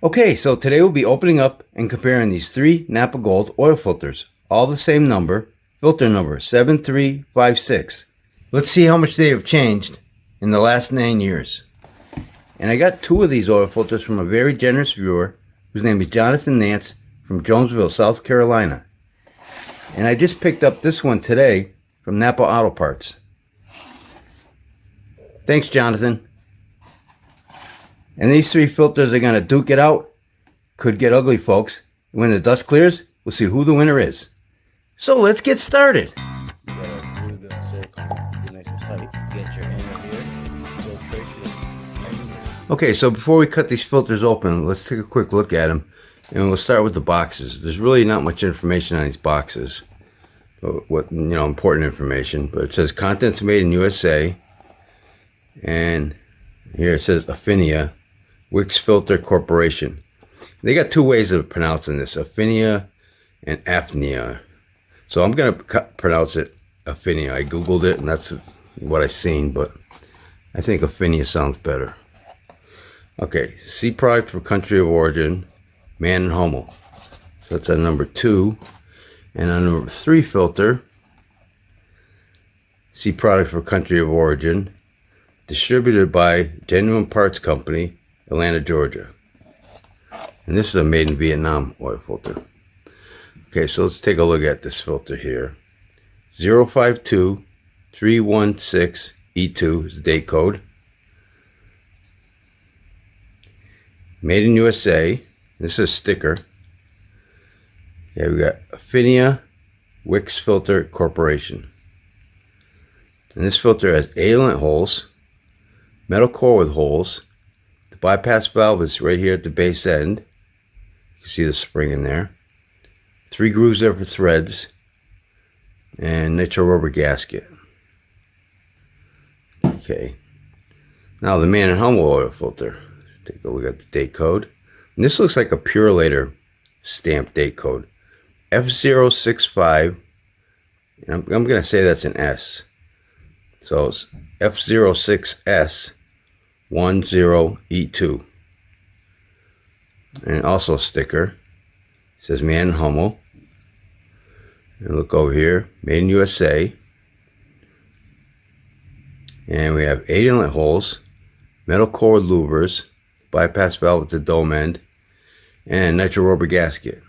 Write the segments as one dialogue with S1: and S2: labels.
S1: Okay, so today we'll be opening up and comparing these three Napa Gold oil filters, all the same number, filter number 7356. Let's see how much they have changed in the last 9 years. And I got two of these oil filters from a very generous viewer whose name is Jonathan Nance from Jonesville, South Carolina. And I just picked up this one today from Napa Auto Parts. Thanks, Jonathan. And these three filters are going to duke it out. Could get ugly, folks. When the dust clears, we'll see who the winner is. So let's get started.
S2: You gotta glue the silicone, be nice and tight. Get your angle here. Filtration.
S1: Okay, so before we cut these filters open, let's take a quick look at them. And we'll start with the boxes. There's really not much information on these boxes. Important information. But it says contents made in USA. And here it says Affinia Wicks Filter Corporation. They got two ways of pronouncing this, Affinia and Affinia. So I'm going to pronounce it Affinia. I googled it and that's what I seen, but I think Affinia sounds better. Okay, C product for country of origin, Mann+Hummel. So that's on number 2. And on number 3 filter, C product for country of origin, distributed by Genuine Parts Company, Atlanta, Georgia. And this is a made in Vietnam oil filter. Okay, so let's take a look at this filter here. 052316E2 is the date code. Made in USA. This is a sticker. Yeah, we got Affinia Wicks Filter Corporation. And this filter has 8 inlet holes, metal core with holes. The bypass valve is right here at the base end. You can see the spring in there. 3 grooves there for threads. And nitro rubber gasket. Okay. Now the Mann+Hummel oil filter. Take a look at the date code. And this looks like a Purolator stamped date code. F065. And I'm going to say that's an S. So it's F06S10E2. And also a sticker. It says Mann+Hummel. And look over here. Made in USA. And we have 8 inlet holes. Metal core louvers. Bypass valve at the dome end. And nitro rubber gasket.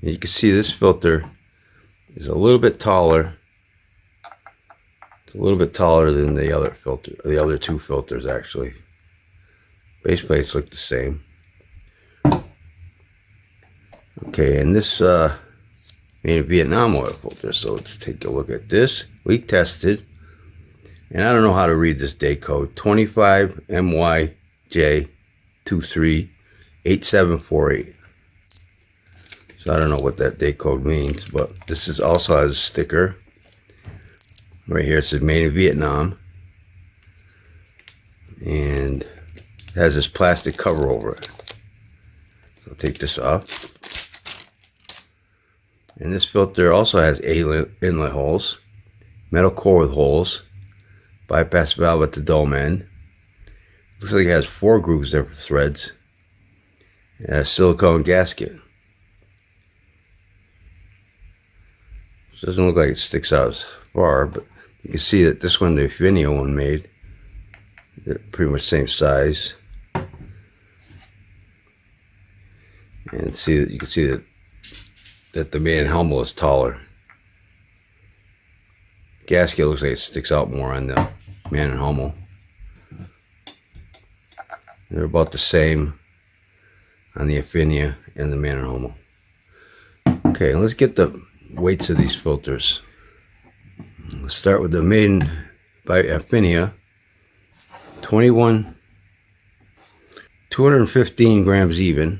S1: And you can see this filter is a little bit taller. It's a little bit taller than the other filter, the other 2 filters actually. Base plates look the same. Okay, and this made a Vietnam oil filter. So let's take a look at this. Leak tested. And I don't know how to read this date code. 25 MYJ238748. So I don't know what that date code means, but this is also has a sticker. Right here it says made in Vietnam. And it has this plastic cover over it. So I'll take this off. And this filter also has 8 inlet holes. Metal core with holes. Bypass valve at the dome end. Looks like it has 4 grooves there for threads. It has silicone gasket. It doesn't look like it sticks out as far, but you can see that this one, the Affinia one made, they're pretty much same size. And see that you can see that the Mann+Hummel is taller. Gasket looks like it sticks out more on the Mann+Hummel. They're about the same on the Affinia and the Mann+Hummel. Okay, let's get the weights of these filters. Let's start with the made by Affinia. 215 grams even.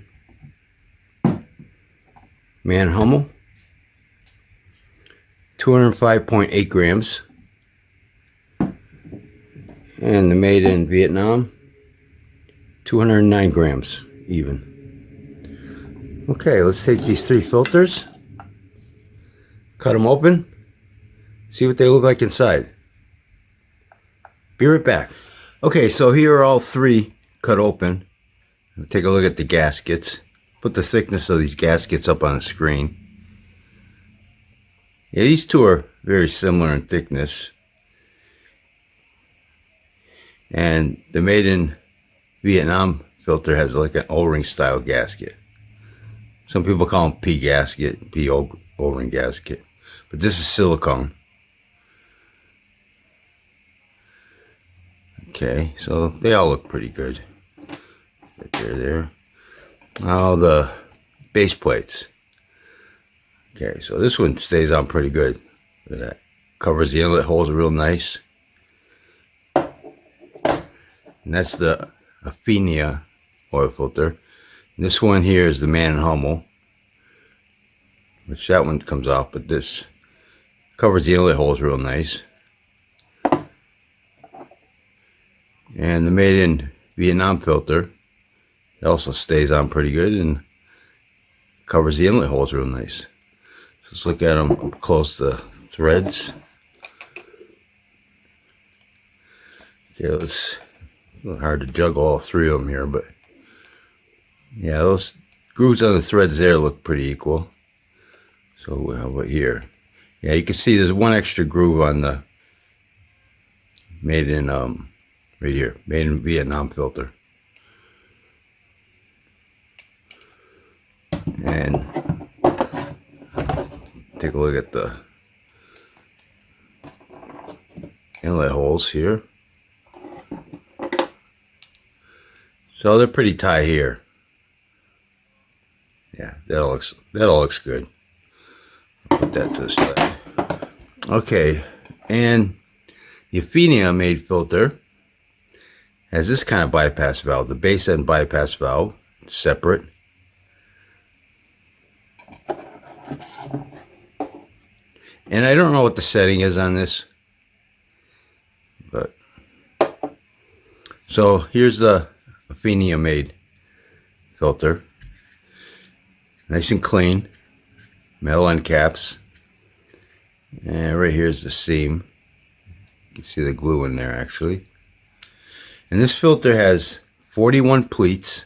S1: Mann+Hummel 205.8 grams. And the made in Vietnam 209 grams even. Okay, let's take these 3 filters, cut them open, see what they look like inside. Be right back. Okay, so here are all 3 cut open. Take a look at the gaskets. Put the thickness of these gaskets up on the screen. Yeah, these two are very similar in thickness. And the made in Vietnam filter has like an O-ring style gasket. Some people call them P gasket, P O-ring gasket. But this is silicone. Okay, so they all look pretty good. Right there. Now the base plates. Okay, so this one stays on pretty good. Look at that. Covers the inlet holes real nice. And that's the Affinia oil filter. And this one here is the Mann+Hummel, which that one comes off, but this covers the inlet holes real nice. And the made in Vietnam filter, it also stays on pretty good and covers the inlet holes real nice. So let's look at them up close, the threads. Okay, it's a little hard to juggle all three of them here, but yeah, those grooves on the threads there look pretty equal. So how about here? Yeah, you can see there's one extra groove on the made in right here, made in Vietnam filter. And take a look at the inlet holes here. So they're pretty tight here. Yeah, that all looks good. I'll put that to the side. Okay, and the Affinia made filter has this kind of bypass valve, the base end bypass valve, separate. And I don't know what the setting is on this, but so here's the Affinia made filter. Nice and clean, metal end caps. And right here's the seam. You can see the glue in there actually. And this filter has 41 pleats.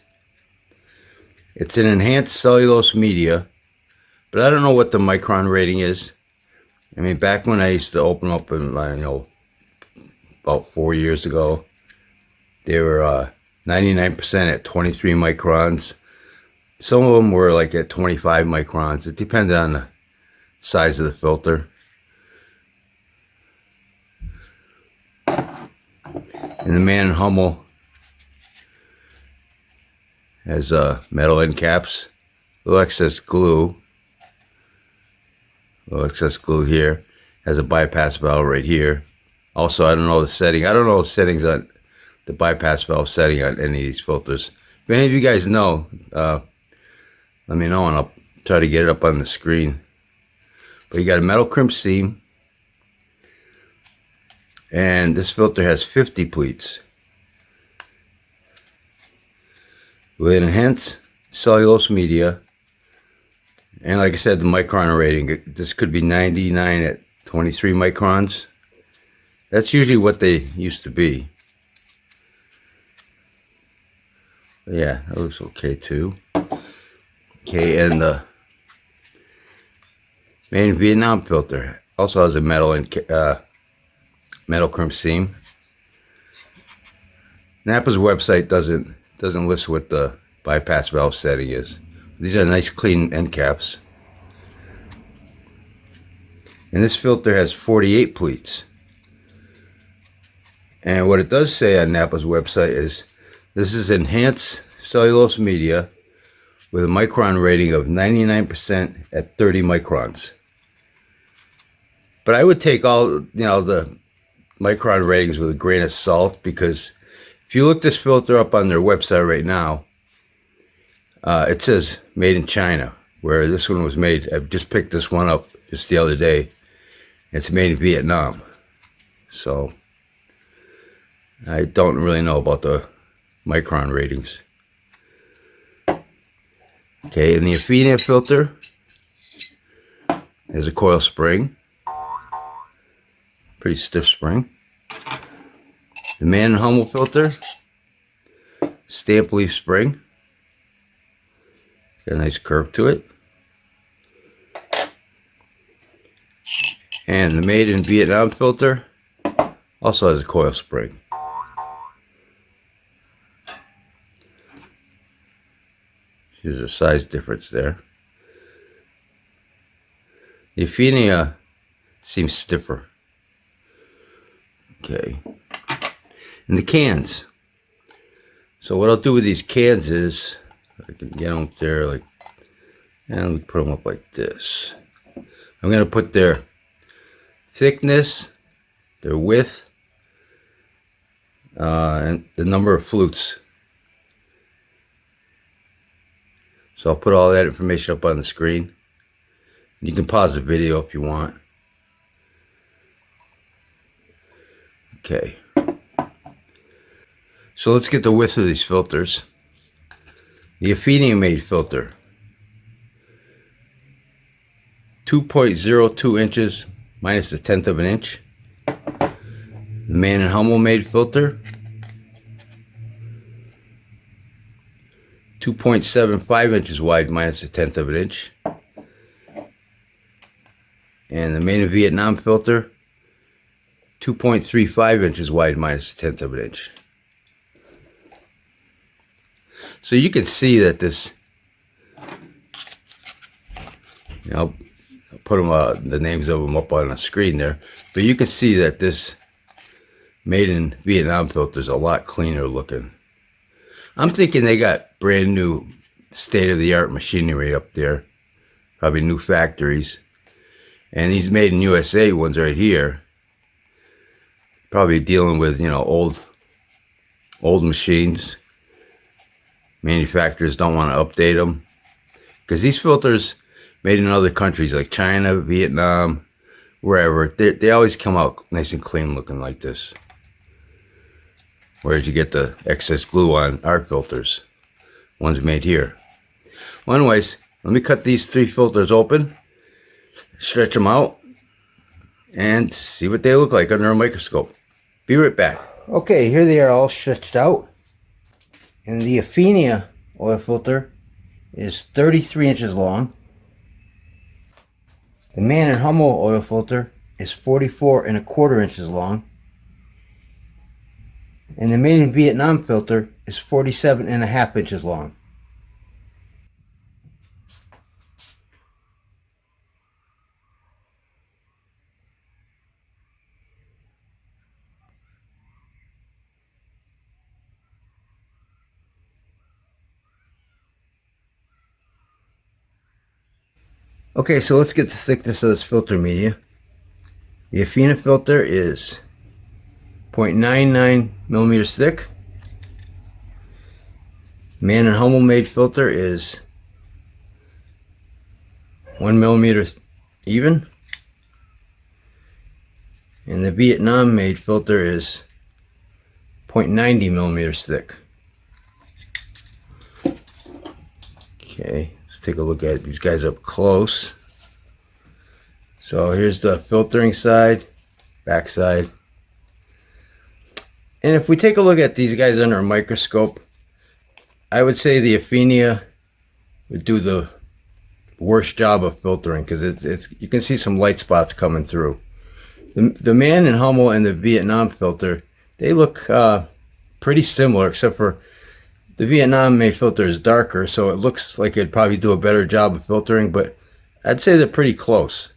S1: It's an enhanced cellulose media, but I don't know what the micron rating is. I mean, back when I used to open up, in, about 4 years ago, they were 99% at 23 microns. Some of them were like at 25 microns. It depended on the size of the filter. And the Mann+Hummel has metal end caps, little excess glue. Little excess glue here. Has a bypass valve right here. Also, I don't know the setting. I don't know the settings on the bypass valve setting on any of these filters. If any of you guys know, let me know and I'll try to get it up on the screen. But you got a metal crimp seam. And this filter has 50 pleats. With an enhanced cellulose media. And like I said, the micron rating, this could be 99 at 23 microns. That's usually what they used to be. But yeah, that looks okay too. Okay, and the made in Vietnam filter also has a metal crimp seam. Napa's website doesn't list what the bypass valve setting is. These are nice clean end caps. And this filter has 48 pleats. And what it does say on Napa's website is this is enhanced cellulose media with a micron rating of 99% at 30 microns. But I would take all, the micron ratings with a grain of salt, because if you look this filter up on their website right now, it says made in China, where this one was made. I just picked this one up just the other day. It's made in Vietnam. So I don't really know about the micron ratings. Okay, and the Affinia filter has a coil spring. Pretty stiff spring. The Mann+Hummel filter, stamp leaf spring. Got a nice curve to it. And the made in Vietnam filter also has a coil spring. There's a size difference there. The Affinia seems stiffer. Okay. And the cans. So what I'll do with these cans is, I can get them up there like, and we put them up like this. I'm going to put their thickness, their width, and the number of flutes. So I'll put all that information up on the screen. You can pause the video if you want. Okay. So let's get the width of these filters. The Affinia made filter. 2.02 inches minus a tenth of an inch. The Mann+Hummel made filter. 2.75 inches wide minus a tenth of an inch. And the made in Vietnam filter, 2.35 inches wide minus a tenth of an inch. So you can see that this, I'll put them, the names of them up on the screen there, but you can see that this made in Vietnam filter is a lot cleaner looking. I'm thinking they got brand new state-of-the-art machinery up there, probably new factories. And these made in USA ones right here, probably dealing with, you know, old machines. Manufacturers don't want to update them, because these filters made in other countries like China, Vietnam, wherever, they always come out nice and clean looking like this. Whereas you get the excess glue on our filters, ones made here. Well, anyways, let me cut these 3 filters open, stretch them out, and see what they look like under a microscope. Be right back. Okay, here they are all stretched out. And the Affinia oil filter is 33 inches long. The Mann+Hummel oil filter is 44¼ inches long. And the made in Vietnam filter is 47½ inches long. Okay, so let's get the thickness of this filter media. The Affinia filter is 0.99 millimeters thick. Mann+Hummel made filter is 1 millimeter even. And the Vietnam made filter is 0.90 millimeters thick. Okay, let's take a look at these guys up close. So here's the filtering side, back side. And if we take a look at these guys under a microscope, I would say the Affinia would do the worst job of filtering, because it's you can see some light spots coming through. The Mann+Hummel and the Vietnam filter, they look pretty similar, except for the Vietnam made filter is darker, so it looks like it'd probably do a better job of filtering, but I'd say they're pretty close.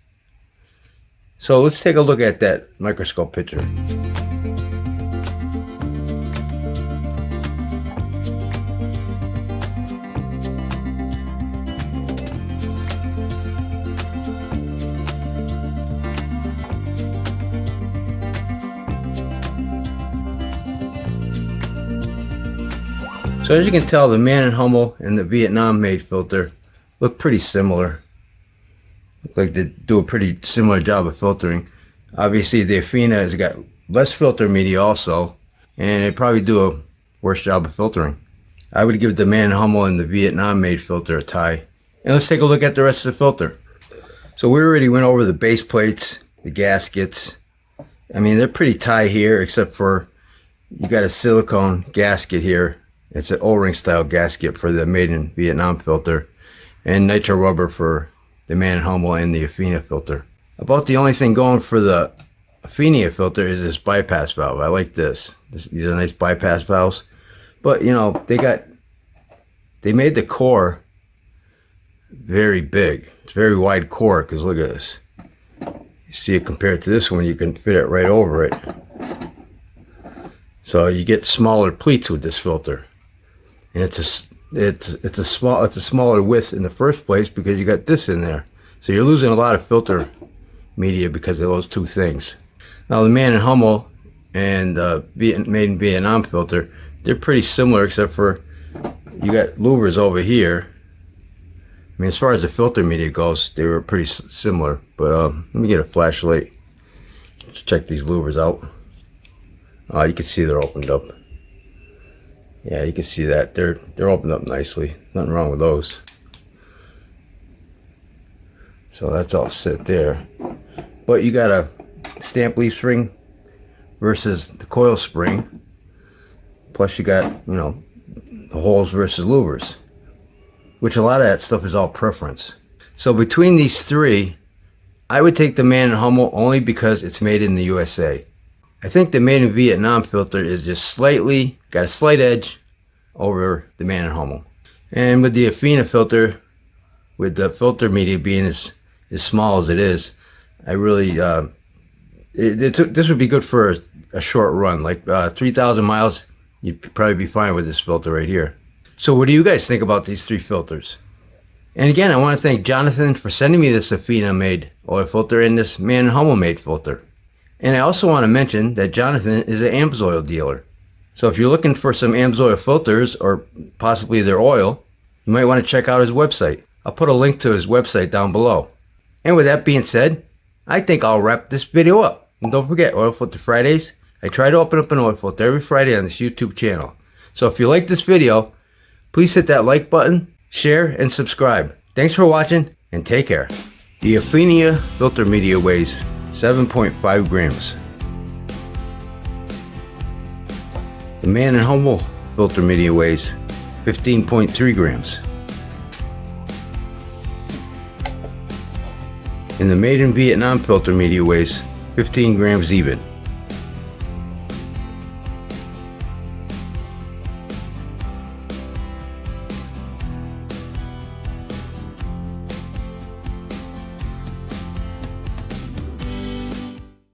S1: So let's take a look at that microscope picture. So as you can tell, the Mann+Hummel and the Vietnam made filter look pretty similar. Look like they do a pretty similar job of filtering. Obviously the Affinia has got less filter media also, and they probably do a worse job of filtering. I would give the Mann+Hummel and the Vietnam made filter a tie. And let's take a look at the rest of the filter. So we already went over the base plates, the gaskets. I mean, they're pretty tight here, except for you got a silicone gasket here. It's an O-ring style gasket for the made in Vietnam filter. and nitro rubber for the Mann+Hummel and the Affinia filter. About the only thing going for the Affinia filter is this bypass valve. I like this. These are nice bypass valves. But you know, they made the core very big. It's a very wide core, because look at this. You see it compared to this one, you can fit it right over it. So you get smaller pleats with this filter. And it's a smaller width in the first place because you got this in there. So you're losing a lot of filter media because of those two things. Now the Mann+Hummel and made in Vietnam filter, they're pretty similar, except for you got louvers over here. I mean, as far as the filter media goes, they were pretty similar. But let me get a flashlight. Let's check these louvers out. You can see they're opened up. Yeah, you can see that they're opened up nicely. Nothing wrong with those. So that's all set there. But you got a stamp leaf spring versus the coil spring. Plus you got, you know, the holes versus louvers, which a lot of that stuff is all preference. So between these three, I would take the Mann+Hummel only because it's made in the USA. I think the made in Vietnam filter is just got a slight edge over the Mann+Hummel. And with the Affinia filter, with the filter media being as small as it is, I really, this would be good for a short run, like 3,000 miles, you'd probably be fine with this filter right here. So what do you guys think about these three filters? And again, I want to thank Jonathan for sending me this Affinia made oil filter and this Mann+Hummel made filter. And I also want to mention that Jonathan is an Pennzoil dealer. So if you're looking for some Pennzoil filters or possibly their oil, you might want to check out his website. I'll put a link to his website down below. And with that being said, I think I'll wrap this video up. And don't forget, Oil Filter Fridays. I try to open up an oil filter every Friday on this YouTube channel. So if you like this video, please hit that like button, share, and subscribe. Thanks for watching, and take care. The Affinia filter media weighs 7.5 grams. The Mann+Hummel filter media weighs 15.3 grams. And the made in Vietnam filter media weighs 15 grams even.